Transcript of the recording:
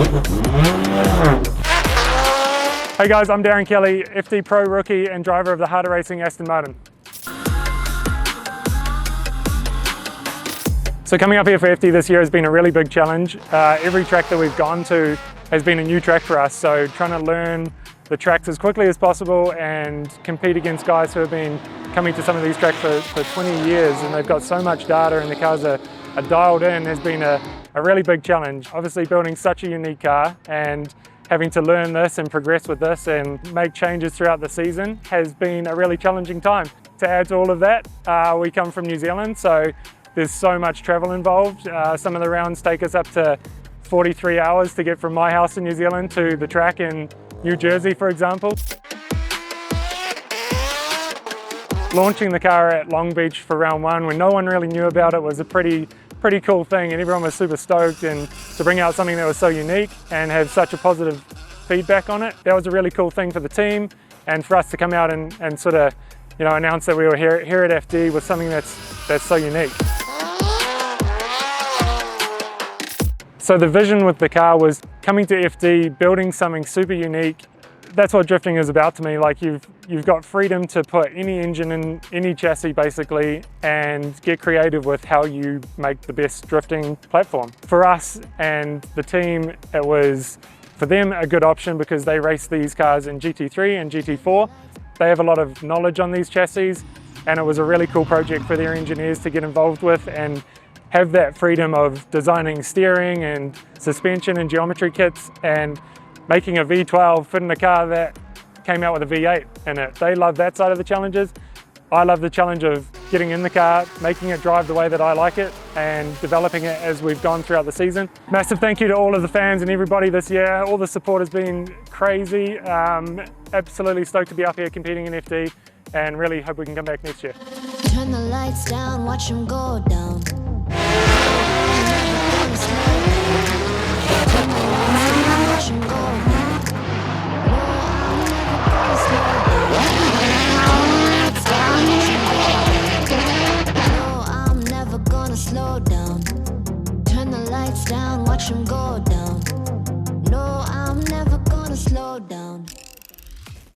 Hey guys, I'm Darren Kelly, FD Pro rookie and driver of the harder racing Aston Martin. So coming up here for FD this year has been a really big challenge. Every track that we've gone to has been a new track for us, so trying to learn the tracks as quickly as possible and compete against guys who have been coming to some of these tracks for 20 years, and they've got so much data and the cars are dialed in has been a really big challenge. Obviously building such a unique car and having to learn this and progress with this and make changes throughout the season has been a really challenging time. To add to all of that, we come from New Zealand, so there's so much travel involved. Some of the rounds take us up to 43 hours to get from my house in New Zealand to the track in New Jersey, for example. Launching the car at Long Beach for round one when no one really knew about it was a pretty cool thing, and everyone was super stoked, and to bring out something that was so unique and have such a positive feedback on it, that was a really cool thing for the team and for us to come out and sort of, you know, announce that we were here at FD with something that's so unique. So the vision with the car was coming to FD, building something super unique. That's what drifting is about to me. Like you've got freedom to put any engine in any chassis basically and get creative with how you make the best drifting platform. For us and the team, it was for them a good option because they race these cars in GT3 and GT4. They have a lot of knowledge on these chassis, and it was a really cool project for their engineers to get involved with and have that freedom of designing steering and suspension and geometry kits and making a V12 fit in a car that came out with a V8 in it. They love that side of the challenges. I love the challenge of getting in the car, making it drive the way that I like it and developing it as we've gone throughout the season. Massive thank you to all of the fans and everybody this year. All the support has been crazy. Absolutely stoked to be up here competing in FD and really hope we can come back next year. Turn the lights down, watch them go down. Slow down, turn the lights down, watch them go